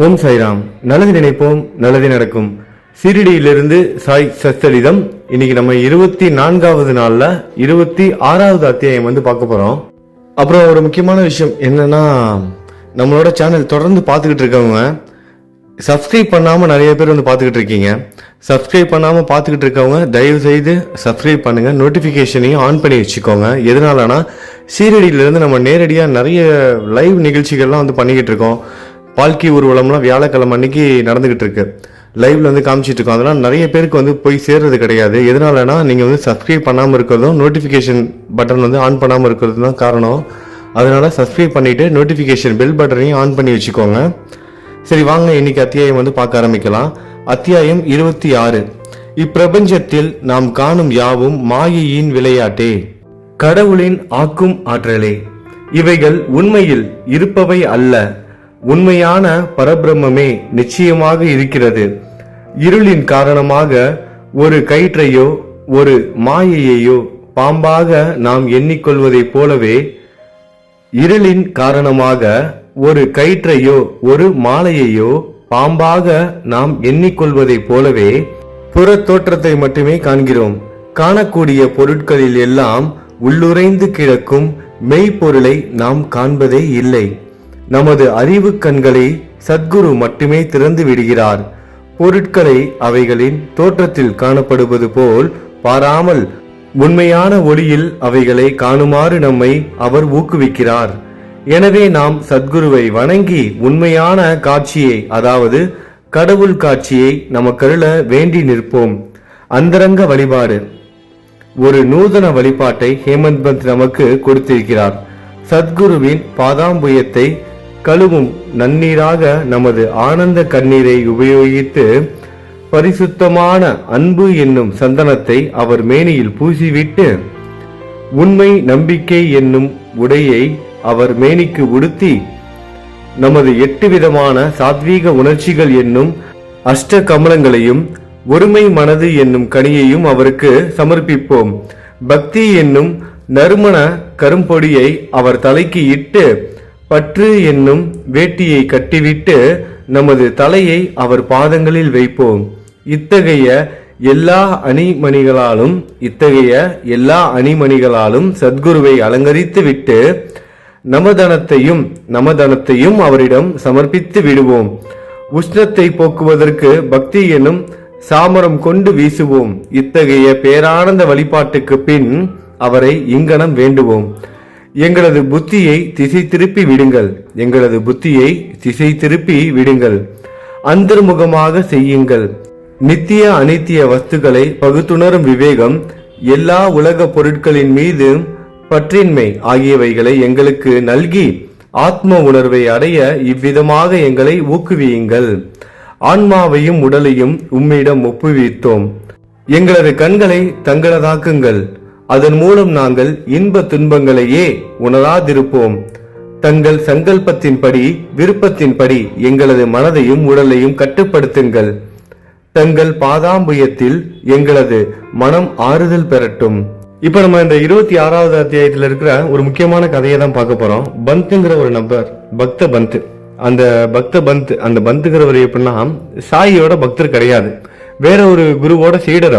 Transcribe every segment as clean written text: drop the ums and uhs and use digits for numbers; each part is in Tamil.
ஓம் சாய்ராம். நல்லது நினைப்போம், நல்லது நடக்கும். சீரடியிலிருந்து சாய் சச்சரிதம். இன்னைக்கு நம்ம 24வது நாள்ல 26வது அத்தியாயம் பார்க்க போறோம். அப்புறம் ஒரு முக்கியமான விஷயம் என்னன்னா, நம்மளோட சேனல் தொடர்ந்து பார்த்துக்கிட்டு இருக்கவங்க சப்ஸ்கிரைப் பண்ணாம நிறைய பேர் பார்த்துக்கிட்டு இருக்கீங்க. சப்ஸ்கிரைப் பண்ணாம பார்த்துக்கிட்டு இருக்கவங்க தயவு செய்து சப்ஸ்கிரைப் பண்ணுங்க, நோட்டிபிகேஷனையும் ஆன் பண்ணி வச்சுக்கோங்க. எதனாலனா சீரடியிலிருந்து நம்ம நேரடியா நிறைய லைவ் நிகழ்ச்சிகள்லாம் பண்ணிக்கிட்டு இருக்கோம். பால்கி ஊர்வலம்லாம் வியாழக்கிழமை அன்னைக்கு நடந்துகிட்டு இருக்கு. லைவ்ல காமிச்சிட்டு இருக்கோம். அதெல்லாம் நிறைய பேருக்கு போய் சேர்றது கிடையாது. எதனாலனா நீங்க சப்ஸ்கிரைப் பண்ணாம இருக்கிறதும் நோட்டிபிகேஷன் பட்டன் ஆன் பண்ணாம இருக்கிறது தான் காரணம். அதனால சப்ஸ்கிரைப் பண்ணிட்டு நோட்டிபிகேஷன் பெல் பட்டனையும் ஆன் பண்ணி வச்சுக்கோங்க. சரி, வாங்க இன்னைக்கு அத்தியாயம் பார்க்க ஆரம்பிக்கலாம். அத்தியாயம் 26. இப்பிரபஞ்சத்தில் நாம் காணும் யாவும் மாயையின் விளையாட்டே, கடவுளின் ஆக்கும் ஆற்றலே. இவைகள் உண்மையில் இருப்பவை அல்ல. உண்மையான பரபிரம்மே நிச்சயமாக இருக்கிறது. இருளின் காரணமாக ஒரு கயிற்றையோ ஒரு மாயையையோ பாம்பாக நாம் எண்ணிக்கொள்வதைப் போலவே, இருளின் காரணமாக ஒரு கயிற்றையோ ஒரு மாலையையோ பாம்பாக நாம் எண்ணிக்கொள்வதைப் போலவே புற தோற்றத்தை மட்டுமே காண்கிறோம். காணக்கூடிய பொருட்களில் எல்லாம் உள்ளுரைந்து கிடக்கும் மெய்ப்பொருளை நாம் காண்பதே இல்லை. நமது அறிவு கண்களை சத்குரு மட்டுமே திறந்து விடுகிறார். பொருட்களை அவைகளின் தோற்றத்தில் காணப்படுவது போல் பாராமல் உண்மையான ஒளியில் அவைகளை காணுமாறு நம்மை அவர் ஊக்குவிக்கிறார். எனவே நாம் சத்குருவை வணங்கி உண்மையான காட்சியை, அதாவது கடவுள் காட்சியை நமக்கருள வேண்டி நிற்போம். அந்தரங்க வழிபாடு. ஒரு நூதன வழிபாட்டை ஹேமந்த் பந்த் நமக்கு கொடுத்திருக்கிறார். சத்குருவின் பாதாம்புயத்தை கழுவும் நன்னீராக நமது ஆனந்த கண்ணீரை உபயோகித்து பரிசுத்தமான அன்பு என்னும் சந்தனத்தை அவர் மேனியில் பூசிவிட்டு, உண்மை நம்பிக்கை என்னும் உடையை அவர் மேனிக்கு உடுத்தி, நமது 8 விதமான சாத்வீக உணர்ச்சிகள் என்னும் அஷ்ட கமலங்களையும் ஒருமை மனது என்னும் கனியையும் அவருக்கு சமர்ப்பிப்போம். பக்தி என்னும் நறுமண கரும்பொடியை அவர் தலைக்கு இட்டு, பற்று என்னும் வேட்டியை கட்டிவிட்டு நமது தலையை அவர் பாதங்களில் வைப்போம். இத்தகைய எல்லா அணிமணிகளாலும் சத்குருவை அலங்கரித்து விட்டு நமதனத்தையும் அவரிடம் சமர்ப்பித்து விடுவோம். உஷ்ணத்தை போக்குவதற்கு பக்தி என்னும் சாமரம் கொண்டு வீசுவோம். இத்தகைய பேரானந்த வழிபாட்டுக்கு பின் அவரை இங்கனம் வேண்டுவோம். எங்களது புத்தியை திசை திருப்பி விடுங்கள். அந்தர்முகமாக செய்யுங்கள். நித்திய அனித்திய வஸ்துக்களை பகுத்துணரும் விவேகம், எல்லா உலக பொருட்களின் மீது பற்றின்மை ஆகியவைகளை எங்களுக்கு நல்கி ஆத்ம உணர்வை அடைய இவ்விதமாக எங்களை ஊக்குவியுங்கள். ஆன்மாவையும் உடலையும் உம்மிடம் ஒப்புவித்தோம். எங்களது கண்களை தங்களதாக்குங்கள். அதன் மூலம் நாங்கள் இன்ப துன்பங்களையே உணராதிருப்போம். தங்கள் சங்கல்பத்தின்படி விருப்பத்தின்படி எங்களது மனதையும் உடலையும் கட்டுப்படுத்துங்கள். தங்கள் பாதாம்புயத்தில் எங்களது மனம் ஆறுதல் பெறட்டும். இப்ப நம்ம இந்த 26வது அத்தியாயத்தில் இருக்கிற ஒரு முக்கியமான கதையை தான் பார்க்க போறோம். பந்துங்கிற ஒரு நபர், பக்த பந்த். அந்த பந்துங்கிறவர் எப்படின்னா சாயியோட பக்தர் கிடையாது, வேற ஒரு குருவோட சீடர்.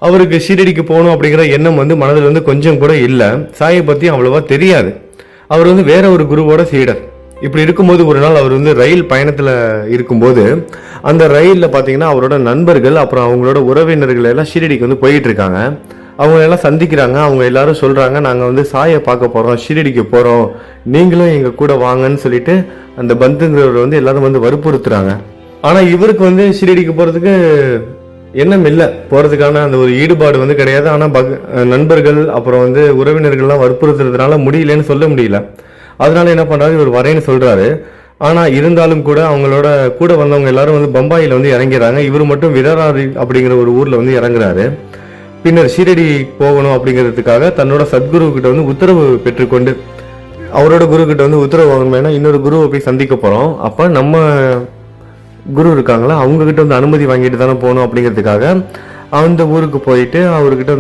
அவருக்கு ஷீரடிக்கு போகணும் அப்படிங்கிற எண்ணம் மனதில் கொஞ்சம் கூட இல்லை. சாயை பத்தி அவ்வளவா தெரியாது. அவர் வேற ஒரு குருவோட சீடர். இப்படி இருக்கும்போது ஒரு நாள் அவர் ரயில் பயணத்துல இருக்கும்போது அந்த ரயில்ல பாத்தீங்கன்னா அவரோட நண்பர்கள் அப்புறம் அவங்களோட உறவினர்கள் எல்லாம் ஷீரடிக்கு போயிட்டு இருக்காங்க. அவங்க எல்லாம் சந்திக்கிறாங்க. அவங்க எல்லாரும் சொல்றாங்க, நாங்க சாயை பார்க்க போறோம், ஷீரடிக்கு போறோம், நீங்களும் எங்க கூட வாங்கன்னு சொல்லிட்டு அந்த பந்துங்கிறவர் எல்லாரும் வற்புறுத்துறாங்க. ஆனா இவருக்கு ஷீரடிக்கு போறதுக்கு எண்ணம் இல்லை, போறதுக்கான அந்த ஒரு ஈடுபாடு கிடையாது. ஆனா நண்பர்கள் அப்புறம் உறவினர்கள்லாம் வற்புறுத்துறதுனால முடியலன்னு சொல்ல முடியல. அதனால என்ன பண்றாரு, இவர் வரேன்னு சொல்றாரு. ஆனா இருந்தாலும் கூட அவங்களோட கூட வந்தவங்க எல்லாரும் பம்பாயில இறங்கிறாங்க. இவர் மட்டும் விராரி அப்படிங்கிற ஒரு ஊர்ல இறங்குறாரு. பின்னர் ஷீரடி போகணும் அப்படிங்கிறதுக்காக தன்னோட சத்குரு கிட்ட உத்தரவு பெற்றுக்கொண்டு, அவரோட குரு கிட்ட உத்தரவு வாங்கணும்னா இன்னொரு குருவை போய் சந்திக்க போறோம், அப்ப நம்ம குரு இருக்காங்களா அவங்க கிட்ட அனுமதி வாங்கிட்டு தானே போகணும் அப்படிங்கிறதுக்காக அந்த ஊருக்கு போயிட்டு அவர்கிட்ட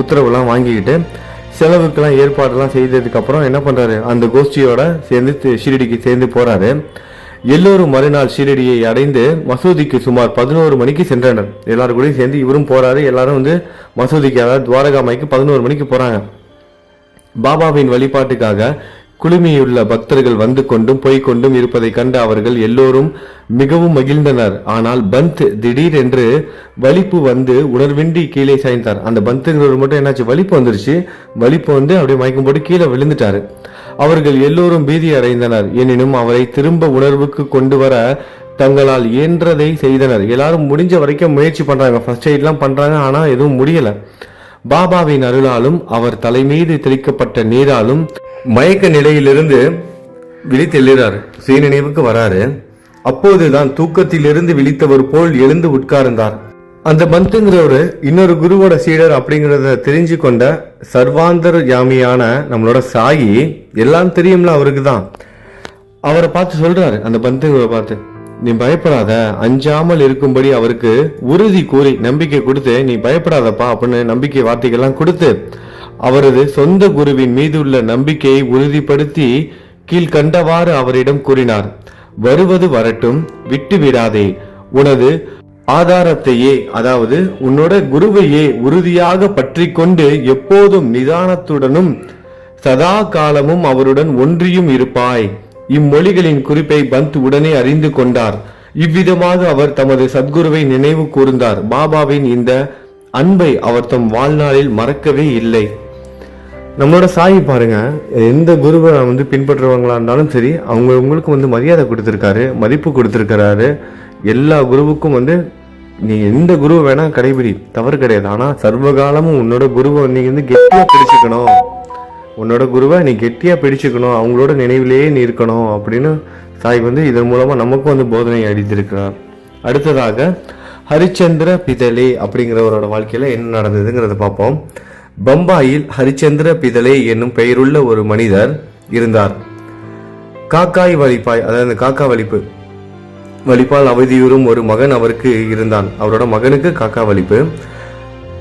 உத்தரவுலாம் வாங்கிக்கிட்டு செலவுக்கெல்லாம் ஏற்பாடெல்லாம் செய்ததுக்கு அப்புறம் என்ன பண்றாரு, அந்த கோஷ்டியோட சேர்ந்து ஷீரடிக்கு சேர்ந்து போறாரு. எல்லோரும் மறுநாள் ஷீரடியை அடைந்து மசூதிக்கு சுமார் 11 மணிக்கு சென்றனர். எல்லாரும் கூட சேர்ந்து இவரும் போறாரு. எல்லாரும் வந்து மசூதிக்கு, அதாவது துவாரகாமைக்கு 11 மணிக்கு போறாங்க. பாபாவின் வழிபாட்டுக்காக குழுமியுள்ள பக்தர்கள் வந்து கொண்டும் போய்கொண்டும் இருப்பதை கண்டு அவர்கள் எல்லோரும் மிகவும் மகிழ்ந்தனர். ஆனால் பந்த் திடீரென்று வலிப்பு வந்து உணர்வின்றி கீழே சாய்ந்தார். அந்த பந்துங்கிறவர் மட்டும் என்னாச்சு, வலிப்பு வந்துருச்சு. வலிப்பு வந்து அப்படியே மயக்கம் போட்டு கீழே விழுந்துட்டாரு. அவர்கள் எல்லோரும் பீதி அடைந்தனர். எனினும் அவரை திரும்ப உணர்வுக்கு கொண்டு வர தங்களால் இயன்றதை செய்தனர். எல்லாரும் முடிஞ்ச வரைக்கும் முயற்சி பண்றாங்க, ஃபர்ஸ்ட் எய்ட்லாம் பண்றாங்க. ஆனா எதுவும் முடியல. பாபாவின் அருளாலும் அவர் தலைமீது தெளிக்கப்பட்ட நீராலும் மயக்க நிலையிலிருந்து விழித்தெழுறார். சுயநினைவுக்கு வராரு. அப்போதுதான் தூக்கத்திலிருந்து விழித்தவர் போல் எழுந்து உட்கார்ந்தார். அந்த பந்துங்கிறவரு இன்னொரு குருவோட சீடர் அப்படிங்கறத தெரிஞ்சு கொண்ட சர்வாந்தர் யாமியான நம்மளோட சாயி, எல்லாம் தெரியும்ல அவருக்கு தான். அவரை பார்த்து சொல்றாரு, அந்த பந்துங்கிறவரை பார்த்து, நீ பயப்படாத, அஞ்சாமல் இருக்கும்படி அவருக்கு உறுதி கூறி நம்பிக்கை கொடுத்து, நீ பயப்படாதப்பா அப்படின்னு நம்பிக்கை வார்த்தைகள்லாம் கொடுத்து அவரது சொந்த குருவின் மீது உள்ள நம்பிக்கையை உறுதிப்படுத்தி கீழ்கண்டவாறு அவரிடம் கூறினார். வருவது வரட்டும், விட்டு விடாதே. உனது ஆதாரத்தையே, அதாவது உன்னோட குருவையே உறுதியாக பற்றி கொண்டு எப்போதும் நிதானத்துடனும் சதா காலமும் அவருடன் ஒன்றியும் இருப்பாய். இம்மொழிகளின் குறிப்பை பந்த் உடனே அறிந்து கொண்டார். இவ்விதமாக அவர் தமது சத்குருவை நினைவு கூர்ந்தார். பாபாவின் இந்த அன்பை அவர் தம் வாழ்நாளில் மறக்கவே இல்லை. நம்மளோட சாயி பாருங்க, எந்த குருவை வந்து பின்பற்றுறவங்களா இருந்தாலும் சரி, அவங்களுக்கு வந்து மரியாதை கொடுத்திருக்காரு, மதிப்பு கொடுத்திருக்கிறாரு. எல்லா குருவுக்கும் வந்து நீ எந்த குரு வேணா கடைபிடி, தவறு கிடையாது. ஆனா சர்வகாலமும் உன்னோட குருவை நீ வந்து கெட்டியா பிடிச்சுக்கணும், உன்னோட குருவை நீ கெட்டியா பிடிச்சுக்கணும், அவங்களோட நினைவிலேயே நீ இருக்கணும் அப்படின்னு சாய் வந்து இதன் மூலமா நமக்கும் வந்து போதனை அளித்திருக்கிறார். அடுத்ததாக ஹரிச்சந்திர பிதலே அப்படிங்கிறவரோட வாழ்க்கையில என்ன நடந்ததுங்கிறத பார்ப்போம். பம்பாயில் ஹரிச்சந்திர பிதலே என்னும் பெயருள்ள ஒரு மனிதர் இருந்தார். காக்காய் வலிப்பாய், அதாவது காக்கா வலிப்பால் அவதியுறும் ஒரு மகன் அவருக்கு இருந்தான். அவரோட மகனுக்கு காக்கா வலிப்பு.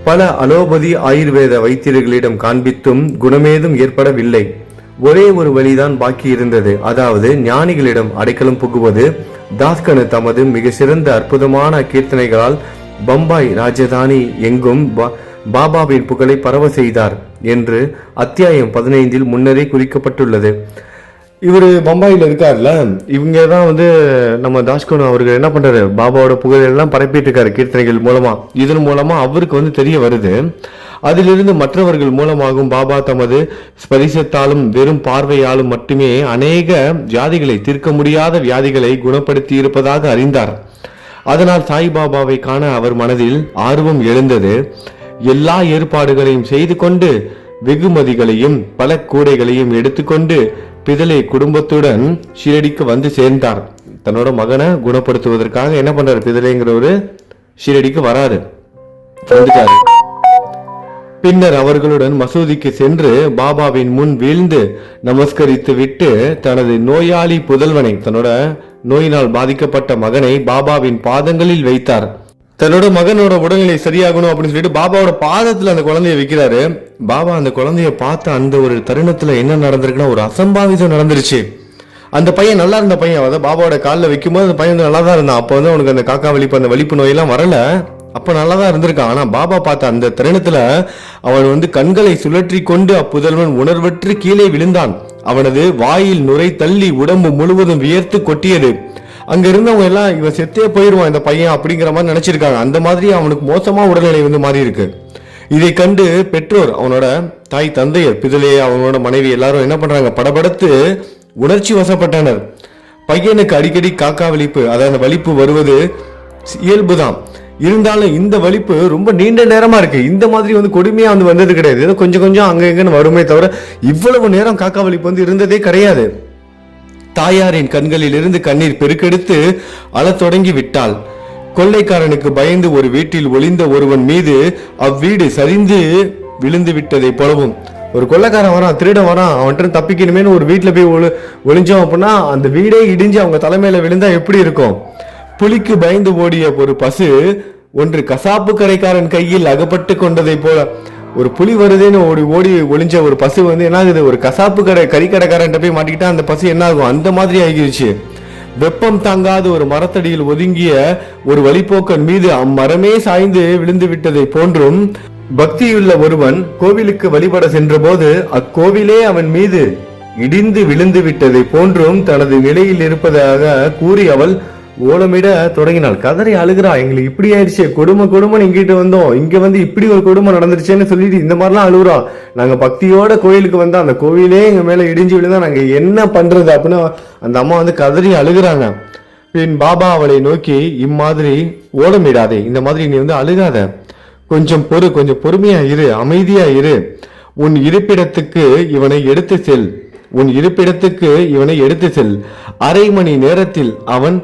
பல அலோபதி ஆயுர்வேத வைத்தியர்களிடம் காண்பித்தும் குணமேதும் ஏற்படவில்லை. ஒரே ஒரு வழிதான் பாக்கி இருந்தது, அதாவது ஞானிகளிடம் அடைக்கலம் புகுவது. தாஸ்கனு தமது மிக சிறந்த அற்புதமான கீர்த்தனைகளால் பம்பாய் ராஜதானி எங்கும் பாபாவின் புகழை பரவ செய்தார் என்று அத்தியாயம் 15 முன்னரே குறிக்கப்பட்டுள்ளது. இவர் பம்பாயில் இருக்காருல்ல, இவங்க தான் வந்து நம்ம தாஸ்கனு அவர்கள் என்ன பண்றாரு, பாபாவோட புகழ் எல்லாம் பரப்பிட்டு இருக்காரு கீர்த்தனைகள் மூலமா. இதன் மூலமா அவருக்கு வந்து தெரிய வருது. அதிலிருந்து மற்றவர்கள் மூலமாகவும் பாபா தமது ஸ்பரிசத்தாலும் வெறும் பார்வையாலும் மட்டுமே அநேக வியாதிகளை, தீர்க்க முடியாத வியாதிகளை குணப்படுத்தி இருப்பதாக அறிந்தார். அதனால் சாய்பாபாவை காண அவர் மனதில் ஆர்வம் எழுந்தது. எல்லா ஏற்பாடுகளையும் செய்து கொண்டு வெகுமதிகளையும் பல கூடைகளையும் எடுத்துக்கொண்டு பிதலே குடும்பத்துடன் ஷீரடிக்கு வந்து சேர்ந்தார். தன்னோட மகனை குணப்படுத்துவதற்காக என்ன பண்றாரு, பிதலேங்கிறவரு ஷீரடிக்கு வராரு, வந்துட்டாரு. பின்னர் அவர்களுடன் மசூதிக்கு சென்று பாபாவின் முன் வீழ்ந்து நமஸ்கரித்து விட்டு தனது நோயாளி புதல்வனை, தன்னோட நோயினால் பாதிக்கப்பட்ட மகனை பாபாவின் பாதங்களில் வைத்தார். தன்னோட மகனோட உடல்நிலை சரியாகணும் அப்படின்னு சொல்லிட்டு பாபாவோட பாதத்துல அந்த குழந்தைய வைக்கிறாரு. பாபா அந்த குழந்தைய பார்த்த அந்த ஒரு தருணத்துல என்ன நடந்திருக்குன்னா, ஒரு அசம்பாவிதம் நடந்துருச்சு. அந்த பையன் நல்லா இருந்த பையன், அதாவது பாபாவோட காலில் வைக்கும்போது அந்த பையன் வந்து நல்லா தான் இருந்தான். அப்போ வந்து அவனுக்கு அந்த காக்கா வலிப்பு, அந்த வலிப்பு நோயெல்லாம் வரல, அப்ப நல்லா தான் இருந்திருக்கான். ஆனா பாபா பார்த்த அந்த தருணத்துல அவன் வந்து கண்களை சுழற்றி கொண்டு அப்புதல்வன் உணர்வற்று கீழே விழுந்தான். அவனது வாயில் நுரை தள்ளி உடம்பு முழுவதும் வியர்த்து கொட்டியது. அங்க இருந்தவங்க எல்லாம் இவன் செத்தே போயிருவான் இந்த பையன் அப்படிங்கிற மாதிரி நினைச்சிருக்காங்க. அந்த மாதிரி அவனுக்கு மோசமா உடல்நிலை வந்து மாறி இருக்கு. இதை கண்டு பெற்றோர், அவனோட தாய் தந்தையர், பிதலே அவனோட மனைவி எல்லாரும் என்ன பண்றாங்க, படபடத்து உணர்ச்சி வசப்பட்டனர். பையனுக்கு அடிக்கடி காக்கா வலிப்பு, அதாவது வலிப்பு வருவது இயல்புதான். இருந்தாலும் இந்த வலிப்பு ரொம்ப நீண்ட நேரமா இருக்கு. இந்த மாதிரி வந்து கொடுமையா வந்து வந்தது கிடையாது. ஏதோ கொஞ்சம் கொஞ்சம் அங்க எங்கன்னு வருமே தவிர இவ்வளவு நேரம் காக்கா வலிப்பு வந்து இருந்ததே கிடையாது. தாயாரின் கண்களில் இருந்து கண்ணீர் பெருக்கெடுத்து அழத் தொடங்கி விட்டாள். கொள்ளைக்காரனுக்கு பயந்து ஒரு வீட்டில் ஒளிந்த ஒருவன் மீது அவ்வீடு சரிந்து விழுந்து விட்டதை போலவும், ஒரு கொள்ளைக்காரன் வரான், திருடன் வரான், அவன்கிட்ட தப்பிக்கணுமேனு ஒரு வீட்டுல போய் ஒளிஞ்சோம் அப்படின்னா அந்த வீடே இடிஞ்சு அவங்க தலைமையில விழுந்தா எப்படி இருக்கும்? புலிக்கு பயந்து ஓடிய ஒரு பசு ஒன்று கசாப்பு கடைக்காரன் கையில் அகப்பட்டு கொண்டதை போல, ஒரு புலி வருதுன்னு ஓடி ஒளிஞ்ச ஒரு பசு வந்து என்ன ஆகுது, ஒரு கசாப்பு கறி கடைக்காரன் போய் மாட்டிக்கிட்டா அந்த பசு என்ன ஆகும், அந்த மாதிரி ஆகிடுச்சு. வெப்பம் தாங்காத ஒரு மரத்தடியில் ஒதுங்கிய ஒரு வழிப்போக்கன் மீது அம்மரமே சாய்ந்து விழுந்து விட்டதை போன்றும், பக்தியுள்ள ஒருவன் கோவிலுக்கு வழிபட சென்ற போது அக்கோவிலே அவன் மீது இடிந்து விழுந்து விட்டதை போன்றும் தனது நிலையில் இருப்பதாக கூறி அவள் ஓலமிட தொடங்கினாள். கதறி அழுகிறா. எங்களுக்கு இப்படி ஆயிடுச்சு, கொடுமை இங்கிட்டு வந்தோம், இங்க வந்து இப்படி ஒரு கொடுமை நடந்துருச்சேன்னு சொல்லிட்டு இந்த மாதிரிலாம் அழுகுறா. நாங்க பக்தியோட கோயிலுக்கு வந்தா அந்த கோவிலே எங்க மேல இடிஞ்சு விழுந்தா நாங்க என்ன பண்றது அப்படின்னு அந்த அம்மா வந்து கதறி அழுகுறாங்க. பின் பாபா அவளை நோக்கி, இம்மாதிரி ஓலமிடாதே, இந்த மாதிரி நீ வந்து அழுகாத, கொஞ்சம் பொறுமையா இரு, அமைதியா இரு. உன் இருப்பிடத்துக்கு இவனை எடுத்து செல். அரை மணி நேரத்தில் அவன்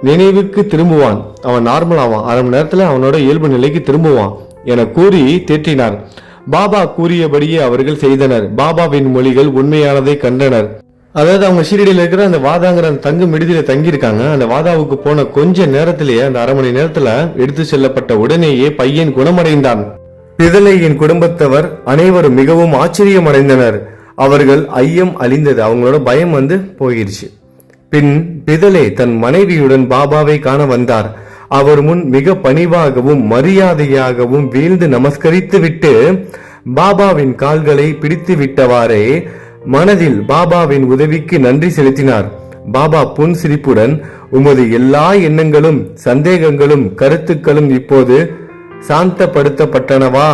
நினைவுக்கு திரும்புவான், அவன் நார்மல் ஆவான், அரை மணி நேரத்துல அவனோட இயல்பு நிலைக்கு திரும்புவான் என கூறி தேற்றினார். பாபா கூறியபடியே அவர்கள் செய்தனர். பாபாவின் மொழிகள் உண்மையானதை கண்டனர். அதாவது அவங்க ஷீரடியில் இருக்கிற அந்த வாதாங்கிற அந்த தங்கும் விடுதியில தங்கியிருக்காங்க. அந்த வாதாவுக்கு போன கொஞ்ச நேரத்திலேயே, அந்த அரை மணி நேரத்துல எடுத்து செல்லப்பட்ட உடனேயே பையன் குணமடைந்தான். பிதளையின் குடும்பத்தவர் அனைவரும் மிகவும் ஆச்சரியம் அடைந்தனர். அவர்கள் ஐயம் அழிந்தது, அவங்களோட பயம் வந்து போயிடுச்சு. பின் பிதளே தன் மனைவியுடன் பாபாவை காண வந்தார். அவர் முன் மிக பணிவாகவும் மரியாதையாகவும் வீழ்ந்து நமஸ்கரித்து விட்டு பாபாவின் கால்களை பிடித்து விட்டவாறே மனதில் பாபாவின் உதவிக்கு நன்றி செலுத்தினார். பாபா புன் சிரிப்புடன், உமது எல்லா எண்ணங்களும் சந்தேகங்களும் கருத்துக்களும் இப்போது சாந்தப்படுத்தப்பட்டனவா?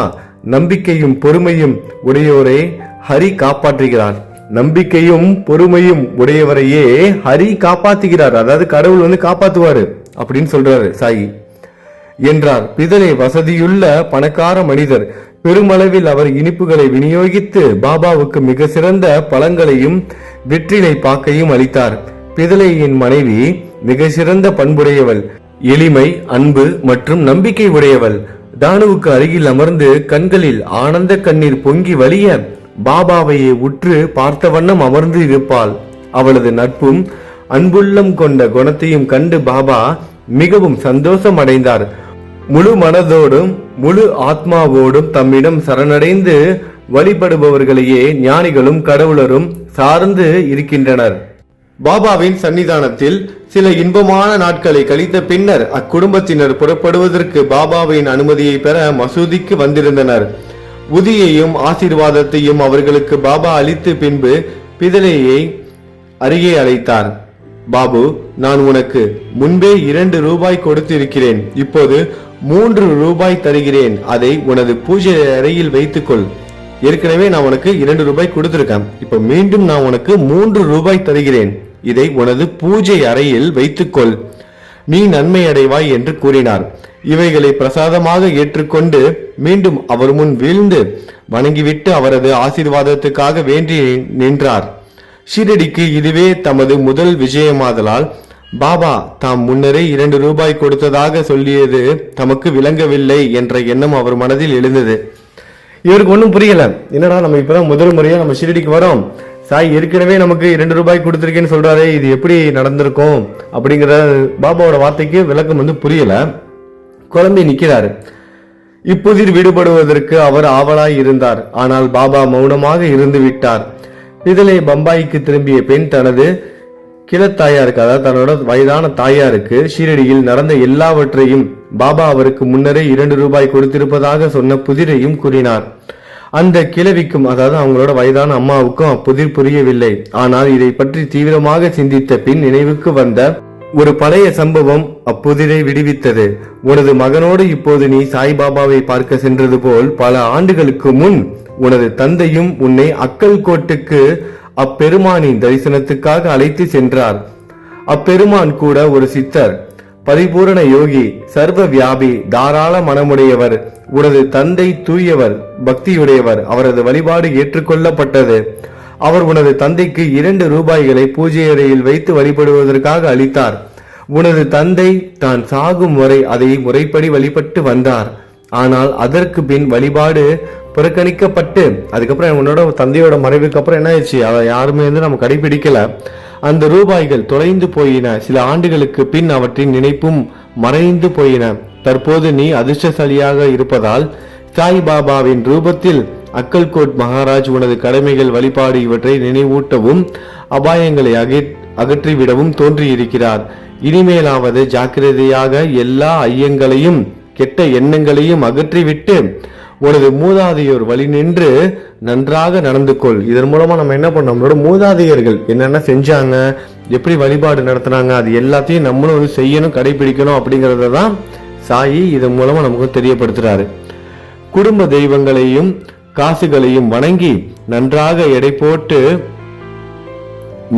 நம்பிக்கையும் பொறுமையும் உடையோரே ஹரி காப்பாற்றுகிறார். நம்பிக்கையும் பொறுமையும் உடையவரையே ஹரி காப்பாற்றுகிறார். அதாவது கடவுள் வந்து காப்பாத்துவாரு அப்படின்னு சொல்றாரு சாயி என்றார். பிதளை வசதியுள்ள பணக்கார மனிதர். பெருமளவில் அவர் இனிப்புகளை விநியோகித்து பாபாவுக்கு மிக சிறந்த பழங்களையும் வெற்றிலை பாக்கையும் அளித்தார். பிதளையின் மனைவி மிக சிறந்த பண்புடையவள், எளிமை, அன்பு மற்றும் நம்பிக்கை உடையவள். தானுவுக்கு அருகில் அமர்ந்து கண்களில் ஆனந்த கண்ணீர் பொங்கி வழிய பாபாவையே உற்று பார்த்த வண்ணம் அமர்ந்து இருப்பாள். அவளது நட்பும் அன்புள்ளம் கொண்ட குணத்தையும் கண்டு பாபா மிகவும் சந்தோஷம் அடைந்தார். முழு மனதோடும் முழு ஆத்மாவோடும் தம்மிடம் சரணடைந்து வழிபடுபவர்களையே ஞானிகளும் கடவுளரும் சார்ந்து இருக்கின்றனர். பாபாவின் சன்னிதானத்தில் சில இன்பமான நாட்களை கழித்த பின்னர் அக்குடும்பத்தினர் புறப்படுவதற்கு பாபாவின் அனுமதியை பெற மசூதிக்கு வந்திருந்தனர். உதியையும் ஆசீர்வாதத்தையும் அவர்களுக்கு பாபா அளித்து பின்பு பிதளையை அருகே அழைத்தார். பாபு, நான் உனக்கு முன்பே 2 ரூபாய் கொடுத்திருக்கிறேன், இப்போது 3 ரூபாய் தருகிறேன், அதை உனது பூஜை அறையில் வைத்துக்கொள். ஏற்கனவே நான் உனக்கு 2 ரூபாய் கொடுத்திருக்கேன், இப்ப மீண்டும் நான் உனக்கு 3 ரூபாய் தருகிறேன், இதை உனது பூஜை அறையில் வைத்துக்கொள், நீ நன்மை அடைவாய் என்று கூறினார். இவைகளை பிரசாதமாக ஏற்றுக்கொண்டு மீண்டும் அவர் முன் வீழ்ந்து வணங்கிவிட்டு அவரது ஆசீர்வாதத்துக்காக வேண்டி நின்றார். ஷீரடிக்கு இதுவே தமது முதல் விஜயமாதலால் பாபா தாம் முன்னரே 2 ரூபாய் கொடுத்ததாக சொல்லியது தமக்கு விளங்கவில்லை என்ற எண்ணம் அவர் மனதில் எழுந்தது. இவருக்கு ஒன்றும் புரியல. என்னடா, நம்ம இப்பதான் முதல் முறையா நம்ம ஷீரடிக்கு வரோம், சாய் ஏற்கனவே நமக்கு 2 ரூபாய் கொடுத்திருக்கேன்னு சொல்றாரு, இது எப்படி நடந்திருக்கும் அப்படிங்கிற பாபாவோட வார்த்தைக்கு விளக்கம் வந்து புரியல. குழம்பி நிற்கிறாரு. இப்புதிர் விடுபடுவதற்கு அவர் ஆவலாய் இருந்தார். ஆனால் பாபா மௌனமாக இருந்து விட்டார். பிதளை பம்பாய்க்கு திரும்பிய பெண் தனது கிளத்தாயாருக்கு, அதாவது தன்னோட வயதான தாயாருக்கு ஷீரடியில் நடந்த எல்லாவற்றையும் பாபா அவருக்கு முன்னரே 2 ரூபாய் கொடுத்திருப்பதாக சொன்ன புதிரையும் கூறினார். அந்த கிழவிக்கும், அதாவது அவங்களோட வயதான அம்மாவுக்கும் அப்புதிர் புரியவில்லை. ஆனால் இதை பற்றி தீவிரமாக சிந்தித்த பின் நினைவுக்கு வந்த ஒரு பழைய சம்பவம் அப்புதிரை விடுவித்தது. உனது மகனோடு இப்போது நீ சாய்பாபாவை பார்க்க சென்றது போல் பல ஆண்டுகளுக்கு முன் உனது தந்தையும் உன்னை அக்கல்கோட்டுக்கு அப்பெருமானின் தரிசனத்துக்காக அழைத்து சென்றார். அப்பெருமான் கூட ஒரு சித்தர், பரிபூரண யோகி, சர்வ வியாபி, தாராள மனமுடையவர். உனது தந்தை தூயவர், பக்தியுடையவர். அவரது வழிபாடு ஏற்றுக்கொள்ளப்பட்டது. அவர் உனது தந்தைக்கு 2 ரூபாய்களை பூஜை அறையில் வைத்து வழிபடுவதற்காக அளித்தார். உனது தந்தை தான் சாகும் வரை அதை முறைப்படி வழிபட்டு வந்தார். ஆனால் அதற்கு பின் வழிபாடு புறக்கணிக்கப்பட்டு, அதுக்கப்புறம் உன்னோட தந்தையோட மறைவுக்கு அப்புறம் என்ன ஆயிடுச்சு, அதை யாருமே வந்து நம்ம கடைபிடிக்கல. அந்த ரூபாய்கள் தொலைந்து போயின. சில ஆண்டுகளுக்கு பின் அவற்றின் நினைப்பும் மறைந்து போயின. தற்போது நீ அதிர்ஷ்டசாலியாக இருப்பதால் சாய்பாபாவின் ரூபத்தில் அக்கல்கோட் மகாராஜ் உனது கடமைகள், வழிபாடு இவற்றை நினைவூட்டவும் அபாயங்களை அகற்றிவிடவும் தோன்றியிருக்கிறார். இனிமேலாவது ஜாக்கிரதையாக எல்லா ஐயங்களையும் கெட்ட எண்ணங்களையும் அகற்றிவிட்டு உனது மூதாதையோர் வழி நின்று நன்றாக நடந்து கொள். இதன் மூலமா நம்ம என்ன பண்ணோம், நம்மளோட மூதாதையர்கள் என்னென்ன செஞ்சாங்க, எப்படி வழிபாடு நடத்தினாங்க, அது எல்லாத்தையும் நம்மளும் செய்யணும், கடைபிடிக்கணும் அப்படிங்கறத தான் சாயி இதன் மூலமா நமக்கு தெரியப்படுத்துறாரு. குடும்ப தெய்வங்களையும் காசுகளையும் வணங்கி நன்றாக எடை போட்டு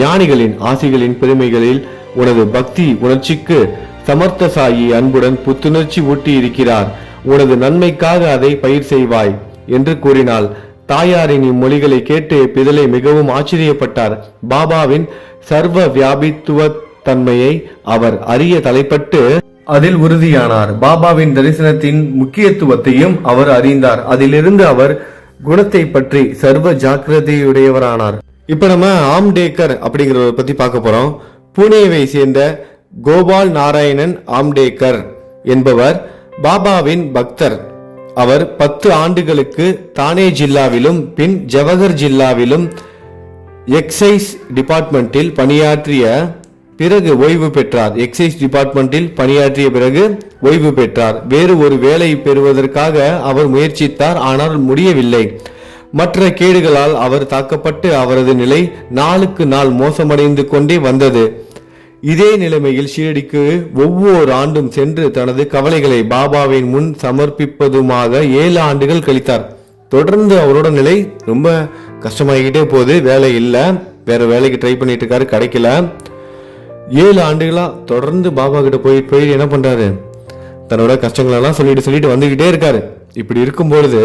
ஞானிகளின் ஆசிகளின் பெருமைகளில் உனது பக்தி உணர்ச்சிக்கு சமர்த்த சாயி அன்புடன் புத்துணர்ச்சி ஊட்டி இருக்கிறார். உனது நன்மைக்காக அதை பயிர் செய்வாய் என்று கூறினாள். தாயாரின் இம்மொழிகளை கேட்டு பிதலை மிகவும் ஆச்சரியப்பட்டார். பாபாவின் சர்வ வியாபித்துவ தன்மையை அவர் அறிய தலைப்பட்டு அதில் உறுதியானார். பாபாவின் தரிசனத்தின் முக்கியத்துவத்தையும் அவர் அறிந்தார். அதிலிருந்து அவர் குணத்தை பற்றி சர்வ ஜாக்கிரதையுடையவரானார். இப்ப நம்ம ஆம்டேக்கர் அப்படிங்கிறவரை பத்தி பார்க்க போறோம். புனேவை சேர்ந்த கோபால் நாராயணன் ஆம்டேக்கர் என்பவர் பாபாவின் பக்தர். அவர் 10 ஆண்டுகளுக்கு தானே ஜில்லாவிலும் பின் ஜவஹர் ஜில்லாவிலும் எக்ஸைஸ் டிபார்ட்மெண்டில் பணியாற்றிய பிறகு ஓய்வு பெற்றார். எக்ஸைஸ் டிபார்ட்மெண்டில் பணியாற்றிய பிறகு ஓய்வு பெற்றார். வேறு ஒரு வேலை பெறுவதற்காக அவர் முயற்சித்தார், ஆனால் முடியவில்லை. மற்ற கேடுகளால் அவர் தாக்கப்பட்டு அவரது நிலை நாளுக்கு நாள் மோசமடைந்து கொண்டே வந்தது. இதே நிலைமையில் ஷீரடிக்கு ஒவ்வொரு ஆண்டும் சென்று தனது கவலைகளை பாபாவின் முன் சமர்ப்பிப்பதுமாக 7 ஆண்டுகள் கழித்தார். தொடர்ந்து அவரோட நிலை ரொம்ப கஷ்டமாகிட்டே போகுது. வேலை இல்லை, வேற வேலைக்கு ட்ரை பண்ணிட்டு இருக்காரு, கிடைக்கல. 7 ஆண்டுகளா தொடர்ந்து பாபா கிட்ட போய் என்ன பண்றாரு, தன்னோட கஷ்டங்களெல்லாம் சொல்லிட்டு வந்துகிட்டே இருக்காரு. இப்படி இருக்கும் பொழுது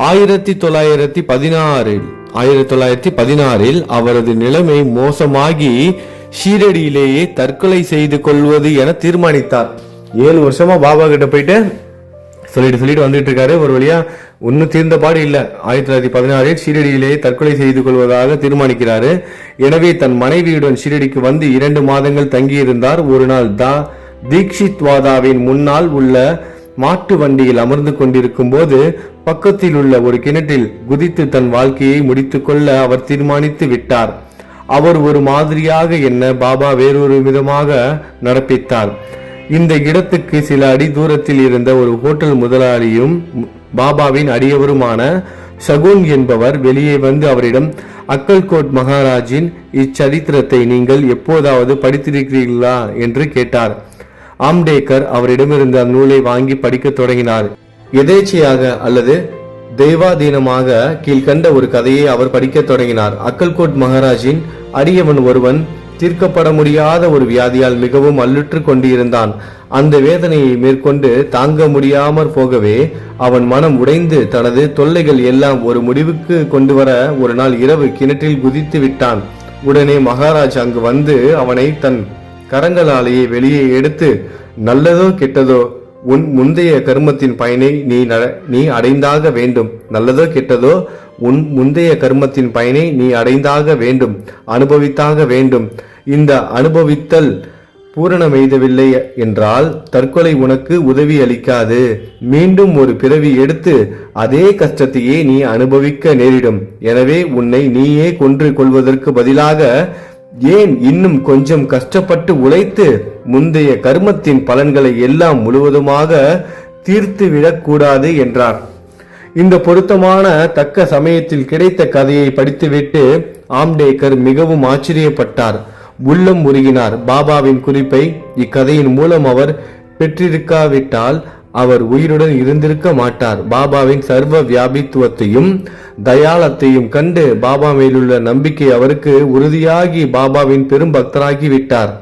1916 அவரது நிலைமை மோசமாகி ஷீரடியிலேயே தற்கொலை செய்து கொள்வது என தீர்மானித்தார். 7 வருஷமா பாபா கிட்ட போயிட்டு சொல்லிட்டு வந்துட்டு இருக்காரு. ஒரு வழியா ஒன்னும் தீர்ந்த பாடு இல்ல. 1916 ஷீரடியிலேயே தற்கொலை செய்து கொள்வதாக தீர்மானிக்கிறாரு. எனவே தன் மனைவியுடன் ஷீரடிக்கு வந்து 2 மாதங்கள் தங்கியிருந்தார். ஒரு நாள் தீக்ஷித் வாதாவின் முன்னால் உள்ள மாட்டு வண்டியில் அமர்ந்து கொண்டிருக்கும் போது பக்கத்தில் உள்ள ஒரு கிணற்றில் குதித்து தன் வாழ்க்கையை முடித்துக் கொள்ள அவர் தீர்மானித்து விட்டார். அவர் ஒரு மாதிரியாக என்ன பாபா வேறொரு விதமாக நடப்பித்தார். இந்த இடத்துக்கு சில அடி தூரத்தில் இருந்த ஒரு ஹோட்டல் முதலாளியும் பாபாவின் அடியவருமான சகுன் என்பவர் வெளியே வந்து அவரிடம், அக்கல்கோட் மகாராஜின் இச்சரித்திரத்தை நீங்கள் எப்போதாவது படித்திருக்கிறீர்களா என்று கேட்டார். ஆம்டேக்கர் அவரிடமிருந்து அந்நூலை வாங்கி படிக்க தொடங்கினார். எதேச்சையாக அல்லது தெய்வாதீனமாக கீழ்கண்ட ஒரு கதையை அவர் படிக்க தொடங்கினார். அக்கல்கோட் மகாராஜின் அடியவன் ஒருவன் தீர்க்கப்பட முடியாத ஒரு வியாதியால் மிகவும் அல்லுற்று கொண்டிருந்தான். அந்த வேதனையை மேற்கொண்டு தாங்க முடியாமற் போகவே அவன் மனம் உடைந்து தனது தொல்லைகள் எல்லாம் ஒரு முடிவுக்கு கொண்டு வர ஒரு நாள் இரவு கிணற்றில் குதித்து விட்டான். உடனே மகாராஜ் அங்கு வந்து அவனை தன் கரங்களாலேயே வெளியே எடுத்து, நல்லதோ கெட்டதோ உன் முந்தைய கர்மத்தின் பயனை நீ அடைந்தாக வேண்டும். நல்லதோ கெட்டதோ உன் முந்தைய கர்மத்தின் பயனை நீ அடைந்தாக வேண்டும், அனுபவித்தாக வேண்டும். இந்த அனுபவித்தல் பூரணமெய்தவில்லை என்றால் தற்கொலை உனக்கு உதவி அளிக்காது. மீண்டும் ஒரு பிறவி எடுத்து அதே கஷ்டத்தையே நீ அனுபவிக்க நேரிடும். எனவே உன்னை நீயே கொன்று கொள்வதற்கு பதிலாக ஏன் இன்னும் கொஞ்சம் கஷ்டப்பட்டு உழைத்து முந்தைய கர்மத்தின் பலன்களை எல்லாம் முழுவதுமாக தீர்த்து விடக்கூடாது என்றார். இந்த பொருத்தமான தக்க சமயத்தில் கிடைத்த கதையை படித்துவிட்டு ஆம்டேக்கர் மிகவும் ஆச்சரியப்பட்டார், உள்ளம் உருகினார். பாபாவின் குறிப்பை இக்கதையின் மூலம் அவர் பெற்றிருக்காவிட்டால் அவர் உயிருடன் இருந்திருக்க மாட்டார். பாபாவின் சர்வ வியாபித்துவத்தையும் தயாளத்தையும் கண்டு பாபா மேலுள்ள நம்பிக்கை அவருக்கு உறுதியாகி பாபாவின் பெரும் பக்தராகி விட்டார்.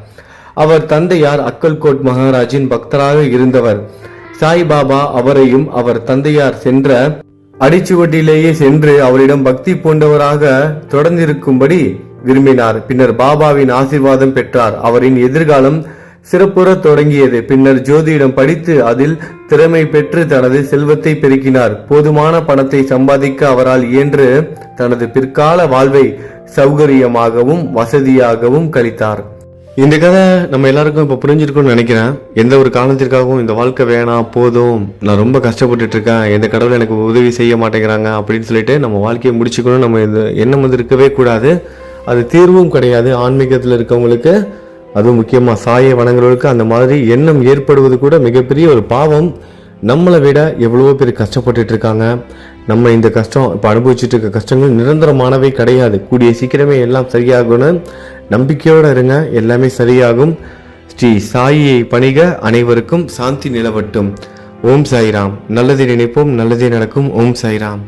அவர் தந்தையார் அக்கல்கோட் மகாராஜின் பக்தராக இருந்தவர். சாய்பாபா அவரையும் அவர் தந்தையார் சென்ற அடிச்சுவட்டிலேயே சென்று அவரிடம் பக்தி பூண்டவராக தொடர்ந்திருக்கும்படி விரும்பினார். பின்னர் பாபாவின் ஆசீர்வாதம் பெற்றார். அவரின் எதிர்காலம் சிறப்புற தொடங்கியது. பின்னர் ஜோதிடம் படித்து அதில் திறமை பெற்று தனது செல்வத்தை பெருக்கினார். போதுமான பணத்தை சம்பாதிக்க அவரால் இயன்று தனது பிற்கால வாழ்வை சௌகரியமாகவும் வசதியாகவும் கழித்தார். இந்த கதை நம்ம எல்லாருக்கும் இப்ப புரிஞ்சிருக்கும்னு நினைக்கிறேன். எந்த ஒரு காரணத்திற்காகவும் இந்த வாழ்க்கை வேணாம், போதும், நான் ரொம்ப கஷ்டப்பட்டுட்டு இருக்கேன், எந்த கடவுள் எனக்கு உதவி செய்ய மாட்டேங்கிறாங்க அப்படின்னு சொல்லிட்டு நம்ம வாழ்க்கையை முடிச்சுக்கணும், நம்ம இந்த எண்ணம் இருக்கவே கூடாது. அது தீர்வும் கிடையாது. ஆன்மீகத்தில் இருக்கவங்களுக்கு, அதுவும் முக்கியமாக சாயை வணங்குறவங்களுக்கு அந்த மாதிரி எண்ணம் ஏற்படுவது கூட மிகப்பெரிய ஒரு பாவம். நம்மளை விட எவ்வளவோ பேர் கஷ்டப்பட்டுட்டு இருக்காங்க. நம்ம இந்த கஷ்டம் இப்போ அனுபவிச்சுட்டு இருக்க கஷ்டங்கள் நிரந்தரமானவை கிடையாது. கூடிய சீக்கிரமே எல்லாம் சரியாகும்னு நம்பிக்கையோடு இருங்க, எல்லாமே சரியாகும். ஸ்ரீ சாயியை பணிக, அனைவருக்கும் சாந்தி நிலவட்டும். ஓம் சாய்ராம். நல்லதை நினைப்போம், நல்லதே நடக்கும். ஓம் சாய்ராம்.